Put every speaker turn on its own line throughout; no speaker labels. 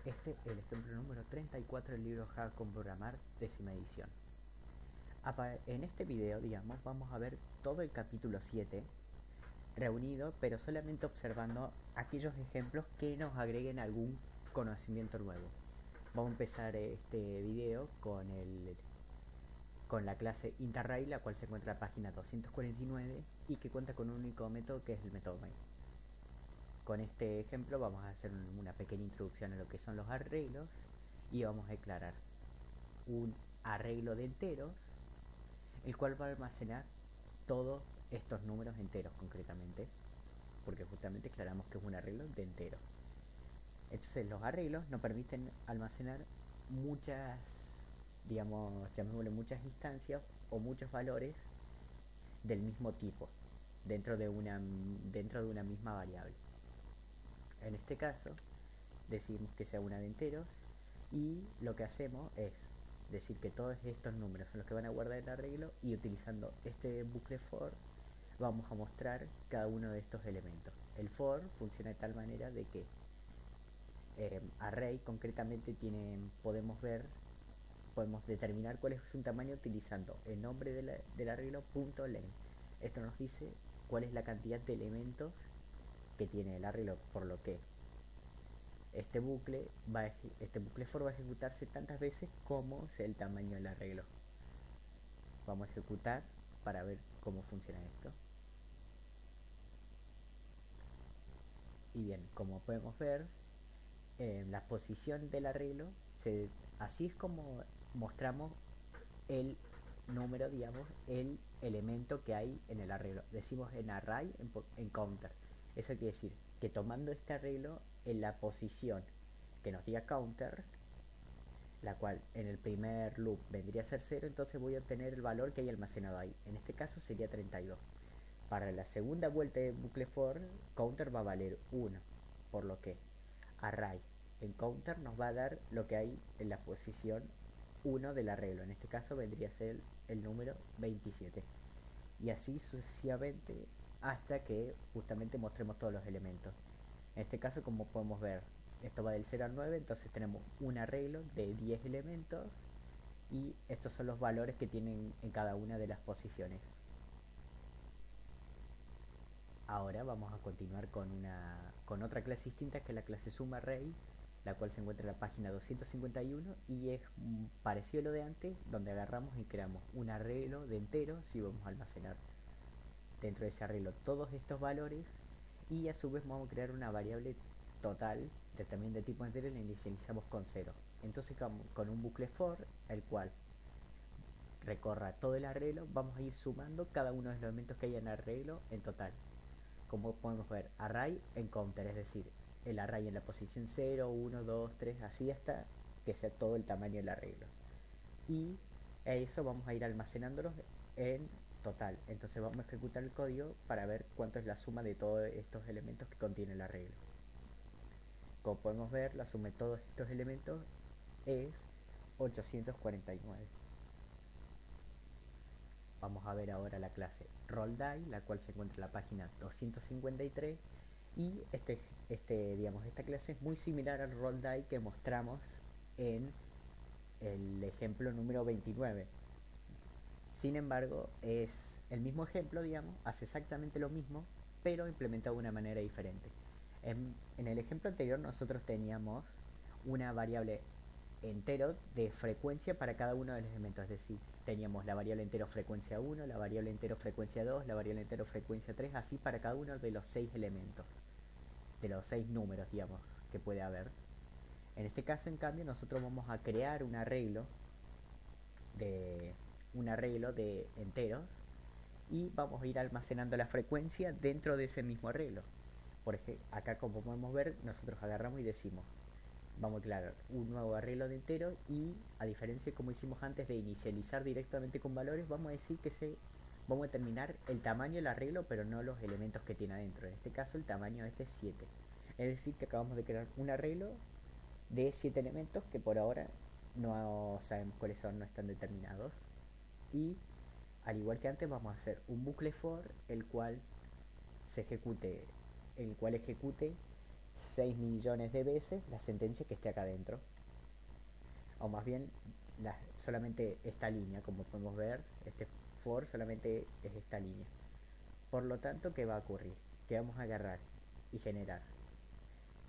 Este es el ejemplo número 34 del libro Java con Programar, décima edición. En este video, digamos, vamos a ver todo el capítulo 7 reunido, pero solamente observando aquellos ejemplos que nos agreguen algún conocimiento nuevo. Vamos a empezar este video con la clase IntArray, la cual se encuentra en la página 249 y que cuenta con un único método, que es el método main. Con este ejemplo vamos a hacer una pequeña introducción a lo que son los arreglos y vamos a declarar un arreglo de enteros, el cual va a almacenar todos estos números enteros concretamente, porque justamente declaramos que es un arreglo de enteros. Entonces los arreglos nos permiten almacenar muchas, digamos, llamémosle muchas instancias o muchos valores del mismo tipo dentro de una misma variable. En este caso decidimos que sea una de enteros y lo que hacemos es decir que todos estos números son los que van a guardar el arreglo, y utilizando este bucle for vamos a mostrar cada uno de estos elementos. El for funciona de tal manera de que array concretamente podemos determinar cuál es su tamaño utilizando el nombre del arreglo .length. Esto nos dice cuál es la cantidad de elementos que tiene el arreglo, por lo que este bucle for va a ejecutarse tantas veces como sea el tamaño del arreglo. Vamos a ejecutar para ver cómo funciona esto. Y bien, como podemos ver, la posición del arreglo, así es como mostramos el número, digamos, el elemento que hay en el arreglo. Decimos en array, en counter. Eso quiere decir que tomando este arreglo en la posición que nos diga counter, la cual en el primer loop vendría a ser 0, entonces voy a obtener el valor que hay almacenado ahí. En este caso sería 32. Para la segunda vuelta de bucle for, counter va a valer 1, por lo que array en counter nos va a dar lo que hay en la posición 1 del arreglo. En este caso vendría a ser el número 27. Y así sucesivamente hasta que justamente mostremos todos los elementos. En este caso, como podemos ver, esto va del 0 al 9, entonces tenemos un arreglo de 10 elementos y estos son los valores que tienen en cada una de las posiciones. Ahora vamos a continuar con otra clase distinta, que es la clase SumArray, la cual se encuentra en la página 251 y es parecido a lo de antes, donde agarramos y creamos un arreglo de enteros y vamos a almacenar dentro de ese arreglo todos estos valores, y a su vez vamos a crear una variable total también de tipo entero y la inicializamos con 0. Entonces con un bucle for, el cual recorra todo el arreglo, vamos a ir sumando cada uno de los elementos que hay en el arreglo en total. Como podemos ver, array en counter, es decir, el array en la posición 0, 1, 2, 3, así hasta que sea todo el tamaño del arreglo. Y a eso vamos a ir almacenándolos en total. Entonces vamos a ejecutar el código para ver cuánto es la suma de todos estos elementos que contiene el arreglo. Como podemos ver, la suma de todos estos elementos es 849. Vamos a ver ahora la clase rollDie, la cual se encuentra en la página 253, y esta clase es muy similar al rollDie que mostramos en el ejemplo número 29. Sin embargo, es el mismo ejemplo, digamos, hace exactamente lo mismo, pero implementado de una manera diferente. En el ejemplo anterior nosotros teníamos una variable entero de frecuencia para cada uno de los elementos, es decir, teníamos la variable entero frecuencia 1, la variable entero frecuencia 2, la variable entero frecuencia 3, así para cada uno de los 6 elementos, de los 6 números, digamos, que puede haber. En este caso, en cambio, nosotros vamos a crear de un arreglo de enteros y vamos a ir almacenando la frecuencia dentro de ese mismo arreglo. Por ejemplo, acá, como podemos ver, nosotros agarramos y decimos, vamos a crear un nuevo arreglo de enteros, y a diferencia de como hicimos antes de inicializar directamente con valores, vamos a decir que vamos a determinar el tamaño del arreglo, pero no los elementos que tiene adentro. En este caso el tamaño es de 7. Es decir, que acabamos de crear un arreglo de 7 elementos que por ahora no sabemos cuáles son, no están determinados. Y al igual que antes, vamos a hacer un bucle for el cual ejecute 6 millones de veces la sentencia que esté acá adentro. O más bien solamente esta línea, como podemos ver, este for solamente es esta línea. Por lo tanto, ¿qué va a ocurrir? Que vamos a agarrar y generar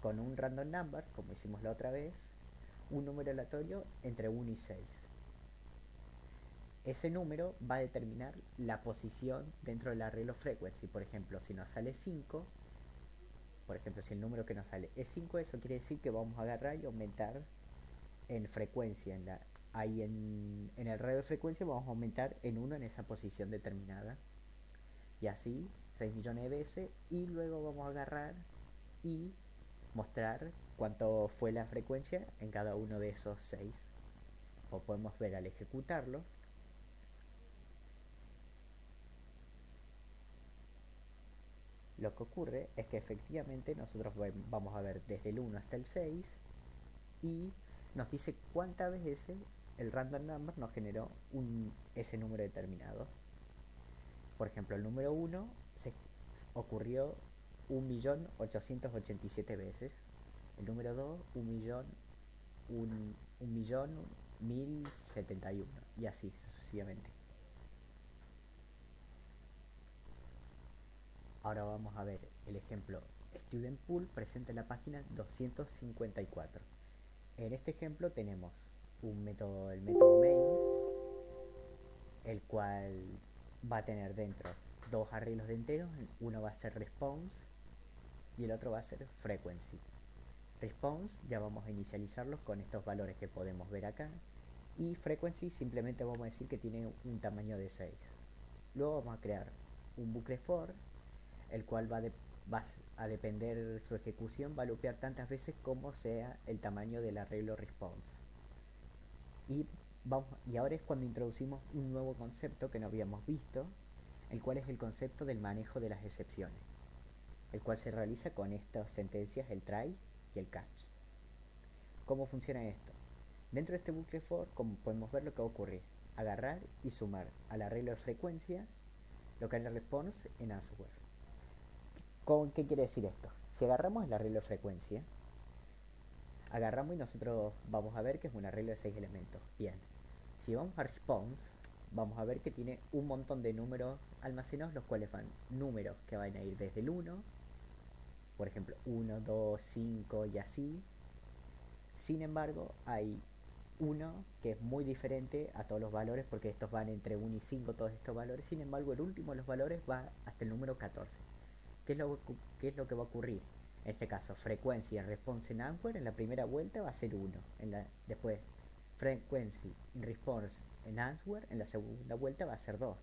con un random number, como hicimos la otra vez, un número aleatorio entre 1 y 6. Ese número va a determinar la posición dentro del arreglo frequency. Por ejemplo, si nos sale 5, por ejemplo, si el número que nos sale es 5, eso quiere decir que vamos a agarrar y aumentar en frecuencia. Ahí en el radio de frecuencia vamos a aumentar en 1 en esa posición determinada. Y así 6 millones de veces. Y luego vamos a agarrar y mostrar cuánto fue la frecuencia en cada uno de esos 6. O podemos ver al ejecutarlo. Lo que ocurre es que efectivamente nosotros vamos a ver desde el 1 hasta el 6 y nos dice cuántas veces el random number nos generó ese número determinado. Por ejemplo, el número 1 se ocurrió 1.887.000 veces. El número 2, 1.000.071. Y así sucesivamente. Ahora vamos a ver el ejemplo Student Pool presente en la página 254. En este ejemplo tenemos el método main, el cual va a tener dentro dos arreglos de enteros. Uno va a ser response y el otro va a ser frequency. Response ya vamos a inicializarlos con estos valores que podemos ver acá, y frequency simplemente vamos a decir que tiene un tamaño de 6. Luego vamos a crear un bucle for, el cual va a depender su ejecución, va a loopear tantas veces como sea el tamaño del arreglo response. Y ahora es cuando introducimos un nuevo concepto que no habíamos visto, el cual es el concepto del manejo de las excepciones, el cual se realiza con estas sentencias, el try y el catch. ¿Cómo funciona esto? Dentro de este bucle for, como podemos ver, lo que va a ocurrir: agarrar y sumar al arreglo de frecuencia lo que es el response en answer. ¿Qué quiere decir esto? Si agarramos el arreglo de frecuencia, agarramos y nosotros vamos a ver que es un arreglo de 6 elementos. Bien, si vamos a response, vamos a ver que tiene un montón de números almacenados, los cuales van números que van a ir desde el 1, por ejemplo 1, 2, 5 y así. Sin embargo, hay uno que es muy diferente a todos los valores, porque estos van entre 1 y 5, todos estos valores. Sin embargo, el último de los valores va hasta el número 14. ¿Qué es lo que va a ocurrir? En este caso, frequency response en answer en la primera vuelta va a ser 1. Después, frequency response en answer en la segunda vuelta va a ser 2.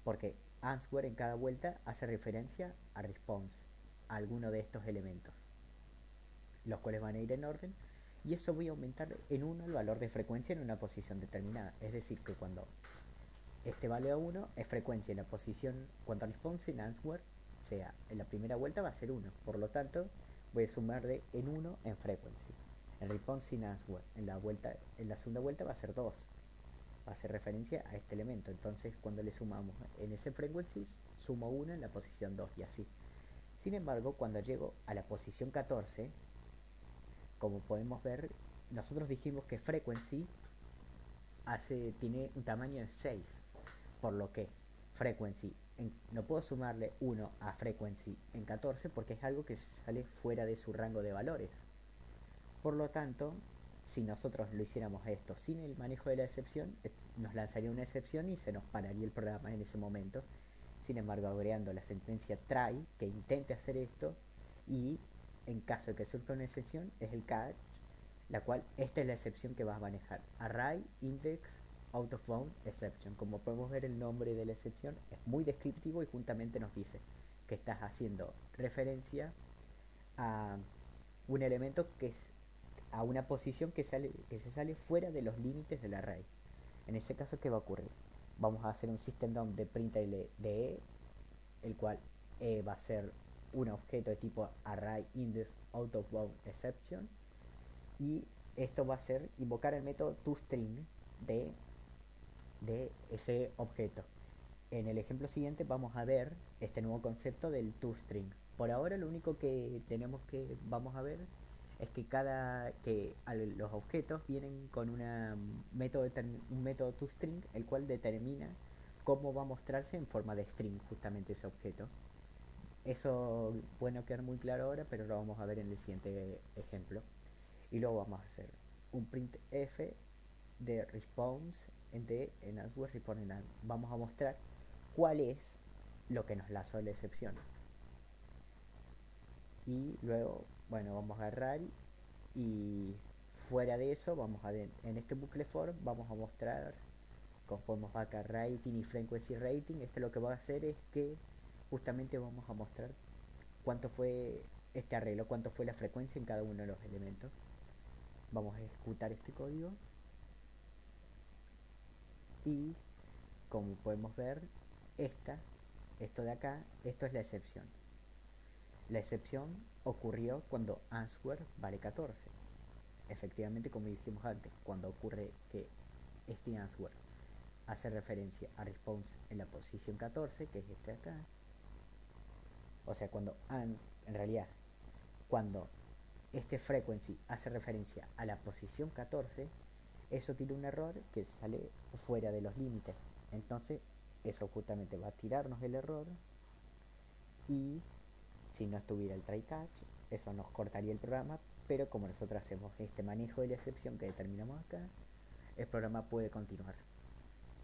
Porque answer en cada vuelta hace referencia a response, a alguno de estos elementos, los cuales van a ir en orden. Y eso voy a aumentar en 1 el valor de frecuencia en una posición determinada. Es decir, que cuando este vale a 1 es frecuencia en la posición, cuando response en answer sea en la primera vuelta va a ser 1. Por lo tanto, voy a sumar en 1 en frequency. En response in answer en la segunda vuelta va a ser 2. Va a hacer referencia a este elemento. Entonces, cuando le sumamos en ese frequency, sumo 1 en la posición 2 y así. Sin embargo, cuando llego a la posición 14, como podemos ver, nosotros dijimos que frequency tiene un tamaño de 6, por lo que frequency no puedo sumarle 1 a frequency en 14 porque es algo que se sale fuera de su rango de valores. Por lo tanto, si nosotros lo hiciéramos esto sin el manejo de la excepción, nos lanzaría una excepción y se nos pararía el programa en ese momento. Sin embargo, agregando la sentencia try que intente hacer esto, y en caso de que surja una excepción es el catch, la cual esta es la excepción que vas a manejar: array index out of bound exception. Como podemos ver, el nombre de la excepción es muy descriptivo y juntamente nos dice que estás haciendo referencia a un elemento que es a una posición que se sale fuera de los límites del array. En ese caso, ¿qué va a ocurrir? Vamos a hacer un system down de print de E, el cual E va a ser un objeto de tipo array index out of bound exception, y esto va a ser invocar el método toString de ese objeto. En el ejemplo siguiente vamos a ver este nuevo concepto del toString. Por ahora lo único que tenemos que vamos a ver es que los objetos vienen con un método toString, el cual determina cómo va a mostrarse en forma de string justamente ese objeto. Eso bueno quedar muy claro ahora, pero lo vamos a ver en el siguiente ejemplo. Y luego vamos a hacer un printf de response en answer response en and. Vamos a mostrar cuál es lo que nos lanzó la excepción. Y luego, bueno, vamos a agarrar y fuera de eso, en este bucle for vamos a mostrar, como podemos ver acá, rating y frequency rating. Este lo que va a hacer es que justamente vamos a mostrar cuánto fue este arreglo, cuánto fue la frecuencia en cada uno de los elementos. Vamos a ejecutar este código y como podemos ver, esto de acá, esto es la excepción. La excepción ocurrió cuando answer vale 14. Efectivamente, como dijimos antes, cuando ocurre que este answer hace referencia a response en la posición 14, que es este de acá, o sea, en realidad, cuando este frequency hace referencia a la posición 14, eso tiene un error que sale fuera de los límites. Entonces, eso justamente va a tirarnos el error y si no estuviera el try catch, eso nos cortaría el programa, pero como nosotros hacemos este manejo de la excepción que determinamos acá, el programa puede continuar.